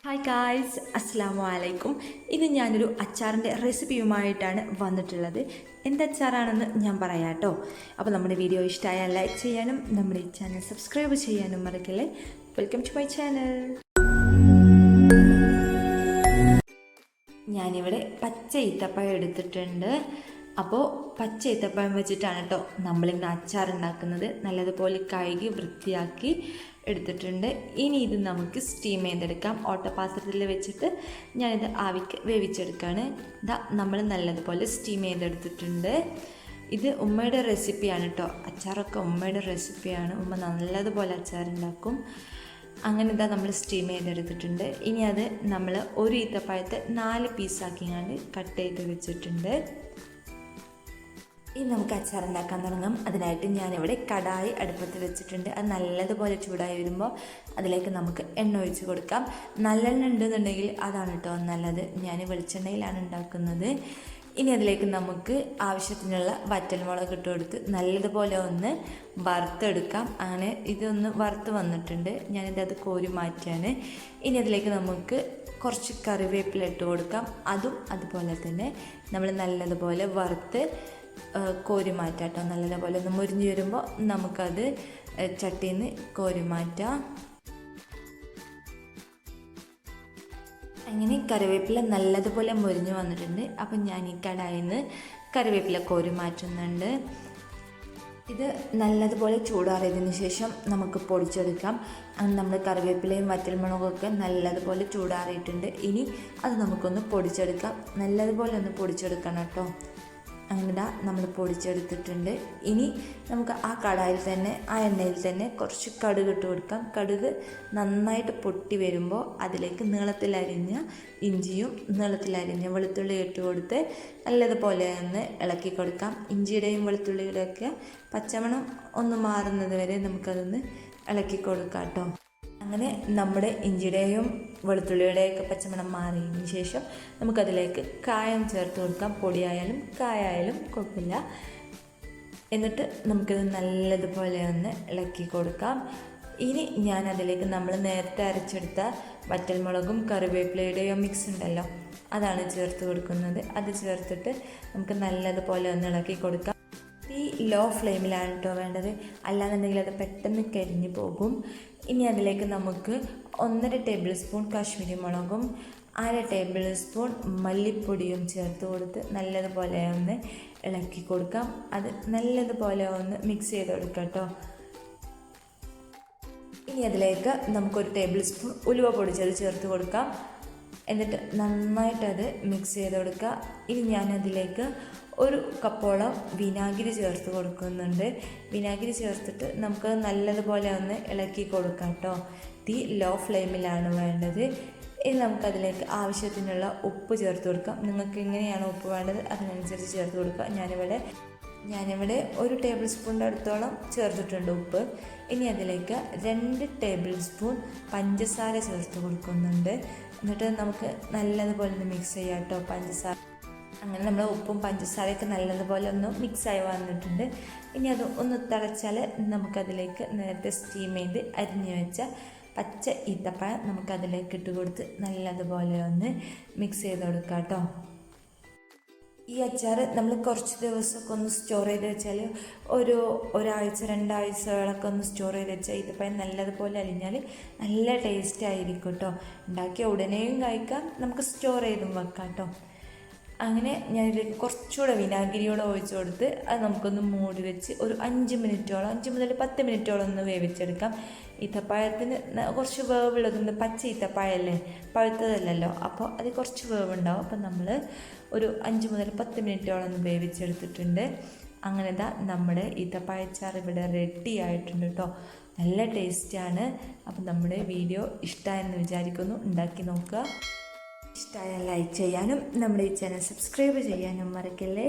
Hi guys, അസ്സലാമു അലൈക്കും. ഇത് ഞാനൊരു അച്ചാറിൻ്റെ റെസിപ്പിയുമായിട്ടാണ് വന്നിട്ടുള്ളത്. എന്ത് അച്ചാറാണെന്ന് ഞാൻ പറയാം കേട്ടോ. അപ്പോൾ നമ്മുടെ വീഡിയോ ഇഷ്ടമായാൽ ലൈക്ക് ചെയ്യാനും നമ്മുടെ ഈ ചാനൽ സബ്സ്ക്രൈബ് ചെയ്യാനും മറക്കല്ലേ. Welcome to my channel. ഞാനിവിടെ പച്ച ഈത്തപ്പഴം എടുത്തിട്ടുണ്ട്. അപ്പോൾ പച്ച ഈത്തപ്പഴം വെച്ചിട്ടാണ് കേട്ടോ നമ്മളിന്ന് അച്ചാർ ഉണ്ടാക്കുന്നത്. നല്ലതുപോലെ കഴുകി വൃത്തിയാക്കി എടുത്തിട്ടുണ്ട്. ഇനി ഇത് നമുക്ക് സ്റ്റീം ചെയ്തെടുക്കാം. ഓട്ടപാത്രത്തിൽ വെച്ചിട്ട് ഞാനിത് ആവിക്ക് വേവിച്ചെടുക്കുകയാണ്. ഇതാ നമ്മൾ നല്ലതുപോലെ സ്റ്റീം ചെയ്തെടുത്തിട്ടുണ്ട്. ഇത് ഉമ്മയുടെ റെസിപ്പിയാണ് കേട്ടോ. അച്ചാറൊക്കെ ഉമ്മയുടെ റെസിപ്പിയാണ്. ഉമ്മ നല്ലതുപോലെ അച്ചാറുണ്ടാക്കും. അങ്ങനെ ഇതാ നമ്മൾ സ്റ്റീം ചെയ്തെടുത്തിട്ടുണ്ട്. ഇനി അത് നമ്മൾ ഒരു ഈത്തപ്പഴത്തെ 4 പീസാക്കിങ്ങാണ്ട് കട്ട് ചെയ്ത് വെച്ചിട്ടുണ്ട്. ഇനി നമുക്ക് അച്ചാർ ഉണ്ടാക്കാൻ തുടങ്ങാം. അതിനായിട്ട് ഞാനിവിടെ കടായി അടുപ്പത്ത് വെച്ചിട്ടുണ്ട്. അത് നല്ലതുപോലെ ചൂടായി വരുമ്പോൾ അതിലേക്ക് നമുക്ക് എണ്ണ ഒഴിച്ച് കൊടുക്കാം. നല്ലെണ്ണ ഉണ്ടെന്നുണ്ടെങ്കിൽ അതാണ് കേട്ടോ നല്ലത്. ഞാൻ വെളിച്ചെണ്ണയിലാണ് ഉണ്ടാക്കുന്നത്. ഇനി അതിലേക്ക് നമുക്ക് ആവശ്യത്തിനുള്ള വറ്റൽമുളക് ഇട്ട് കൊടുത്ത് നല്ലതുപോലെ ഒന്ന് വറുത്തെടുക്കാം. അങ്ങനെ ഇതൊന്ന് വറുത്ത് വന്നിട്ടുണ്ട്. ഞാനിത് കോരി മാറ്റിയാണ്. ഇനി അതിലേക്ക് നമുക്ക് കുറച്ച് കറിവേപ്പില ഇട്ട് കൊടുക്കാം. അതും അതുപോലെ തന്നെ നമ്മൾ നല്ലതുപോലെ വറുത്ത് കോരി മാറ്റാം കേട്ടോ. നല്ലതുപോലെ ഒന്ന് മുരിഞ്ഞ് വരുമ്പോൾ നമുക്കത് ചട്ടിയിൽ നിന്ന് കോരി മാറ്റാം. അങ്ങനെ കറിവേപ്പില നല്ലതുപോലെ മുരിഞ്ഞ് വന്നിട്ടുണ്ട്. അപ്പം ഞാൻ ഈ കടായിൽ നിന്ന് കറിവേപ്പില കോരി മാറ്റുന്നുണ്ട്. ഇത് നല്ലതുപോലെ ചൂടാറിയതിന് ശേഷം നമുക്ക് പൊടിച്ചെടുക്കാം. അങ്ങനെ നമ്മൾ കറിവേപ്പിലയും വറ്റൽമുളകൊക്കെ നല്ലതുപോലെ ചൂടാറിയിട്ടുണ്ട്. ഇനി അത് നമുക്കൊന്ന് പൊടിച്ചെടുക്കാം. നല്ലതുപോലെ ഒന്ന് പൊടിച്ചെടുക്കണം കേട്ടോ. അങ്ങനെ നമ്മൾ പൊടിച്ചെടുത്തിട്ടുണ്ട്. ഇനി നമുക്ക് ആ കടായിൽ തന്നെ ആ എണ്ണയിൽ തന്നെ കുറച്ച് കടുക് ഇട്ട് കൊടുക്കാം. കടുക് നന്നായിട്ട് പൊട്ടി വരുമ്പോൾ അതിലേക്ക് നീളത്തിലരിഞ്ഞ ഇഞ്ചിയും നീളത്തിലരിഞ്ഞ വെളുത്തുള്ളി ഇട്ട് കൊടുത്ത് നല്ലതുപോലെ ഒന്ന് ഇളക്കി കൊടുക്കാം. ഇഞ്ചിയുടെയും വെളുത്തുള്ളിയുടെയൊക്കെ പച്ചമണം ഒന്ന് മാറുന്നത് വരെ നമുക്കതൊന്ന് ഇളക്കി കൊടുക്കാം കേട്ടോ. അങ്ങനെ നമ്മുടെ ഇഞ്ചിയുടെയും വെളുത്തുള്ളിയുടെയൊക്കെ പച്ചമണം മാറിയതിന് ശേഷം നമുക്കതിലേക്ക് കായം ചേർത്ത് കൊടുക്കാം. പൊടിയായാലും കായായാലും കുഴപ്പമില്ല. എന്നിട്ട് നമുക്കിത് നല്ലതുപോലെ ഒന്ന് ഇളക്കി കൊടുക്കാം. ഇനി ഞാൻ അതിലേക്ക് നമ്മൾ നേരത്തെ അരച്ചെടുത്ത വറ്റൽമുളകും കറിവേപ്പിലയുടെയും മിക്സ് ഉണ്ടല്ലോ, അതാണ് ചേർത്ത് കൊടുക്കുന്നത്. അത് ചേർത്തിട്ട് നമുക്ക് നല്ലതുപോലെ ഒന്ന് ഇളക്കി കൊടുക്കാം. ഈ ലോ ഫ്ലെയിമിലാണ് കേട്ടോ വേണ്ടത്, അല്ലാന്നുണ്ടെങ്കിൽ അത് പെട്ടെന്ന് കരിഞ്ഞു പോകും. ഇനി അതിലേക്ക് നമുക്ക് 1.5 ടേബിൾ സ്പൂൺ കാശ്മീരി മുളകും 1/2 ടേബിൾ സ്പൂൺ മല്ലിപ്പൊടിയും ചേർത്ത് കൊടുത്ത് നല്ലതുപോലെ ഒന്ന് ഇളക്കി കൊടുക്കാം. അത് നല്ലതുപോലെ ഒന്ന് മിക്സ് ചെയ്ത് കൊടുക്കാം കേട്ടോ. ഇനി അതിലേക്ക് നമുക്കൊരു ടേബിൾ സ്പൂൺ ഉലുവ പൊടിച്ചത് ചേർത്ത് കൊടുക്കാം. എന്നിട്ട് നന്നായിട്ടത് മിക്സ് ചെയ്ത് കൊടുക്കുക. ഇനി ഞാനതിലേക്ക് 1 കപ്പോളം വിനാഗിരി ചേർത്ത് കൊടുക്കുന്നുണ്ട്. വിനാഗിരി ചേർത്തിട്ട് നമുക്ക് നല്ലതുപോലെ ഒന്ന് ഇളക്കി കൊടുക്കാം കേട്ടോ. തീ ലോ ഫ്ലെയിമിലാണ് വേണ്ടത്. ഇനി നമുക്കതിലേക്ക് ആവശ്യത്തിനുള്ള ഉപ്പ് ചേർത്ത് കൊടുക്കാം. നിങ്ങൾക്ക് എങ്ങനെയാണ് ഉപ്പ് വേണ്ടത് അതിനനുസരിച്ച് ചേർത്ത് കൊടുക്കുക. ഞാനിവിടെ 1 ടേബിൾ സ്പൂണിൻ്റെ അടുത്തോളം ചേർത്തിട്ടുണ്ട് ഉപ്പ്. ഇനി അതിലേക്ക് 2 ടേബിൾ സ്പൂൺ പഞ്ചസാര ചേർത്ത് കൊടുക്കുന്നുണ്ട്. എന്നിട്ട് നമുക്ക് നല്ലതുപോലെ ഒന്ന് മിക്സ് ചെയ്യാം കേട്ടോ പഞ്ചസാര. അങ്ങനെ നമ്മൾ ഉപ്പും പഞ്ചസാരയൊക്കെ നല്ലതുപോലെ ഒന്ന് മിക്സായി വന്നിട്ടുണ്ട്. ഇനി അത് ഒന്ന് തിളച്ചാൽ നമുക്കതിലേക്ക് നേരത്തെ സ്റ്റീം ചെയ്ത് അരിഞ്ഞു വെച്ച പച്ച ഈത്തപ്പഴം നമുക്കതിലേക്ക് ഇട്ട് കൊടുത്ത് നല്ലതുപോലെ ഒന്ന് മിക്സ് ചെയ്ത് കൊടുക്കാം കേട്ടോ. ഈ അച്ചാർ നമ്മൾ കുറച്ച് ദിവസമൊക്കെ ഒന്ന് സ്റ്റോർ ചെയ്ത് വെച്ചാൽ ഒരാഴ്ച 2 ആഴ്ചകളൊക്കെ ഒന്ന് സ്റ്റോർ ചെയ്ത് വെച്ചാൽ ഈത്തപ്പഴം നല്ലതുപോലെ അലിഞ്ഞാൽ നല്ല ടേസ്റ്റ് ആയിരിക്കും കേട്ടോ. ഉണ്ടാക്കിയ ഉടനെയും കഴിക്കാം, നമുക്ക് സ്റ്റോർ ചെയ്തും വെക്കാം കേട്ടോ. അങ്ങനെ ഞാനിതിലേക്ക് കുറച്ചുകൂടെ വിനാഗിരിയോടെ ഒഴിച്ച് കൊടുത്ത് അത് നമുക്കൊന്ന് മൂടി വെച്ച് ഒരു 5 മിനിറ്റോളം 5 മുതൽ 10 മിനിറ്റോളം ഒന്ന് വേവിച്ചെടുക്കാം. ഈത്തപ്പഴത്തിന് കുറച്ച് വേവുള്ളതുണ്ട്. പച്ച ഈത്തപ്പഴമല്ലേ, പഴുത്തതല്ലല്ലോ, അപ്പോൾ അത് കുറച്ച് വേവുണ്ടാവും. അപ്പോൾ നമ്മൾ ഒരു 5 മുതൽ 10 മിനിറ്റോളം ഒന്ന് വേവിച്ചെടുത്തിട്ടുണ്ട്. അങ്ങനെ ഇതാ നമ്മുടെ ഈത്തപ്പഴച്ചാർ ഇവിടെ റെഡി ആയിട്ടുണ്ട് കേട്ടോ. നല്ല ടേസ്റ്റാണ്. അപ്പോൾ നമ്മുടെ വീഡിയോ ഇഷ്ടമായെന്ന് വിചാരിക്കുന്നു. ഉണ്ടാക്കി നോക്കുക. ഇഷ്ടമായ ലൈക്ക് ചെയ്യാനും നമ്മുടെ ഈ ചാനൽ സബ്സ്ക്രൈബ് ചെയ്യാനും മറക്കല്ലേ.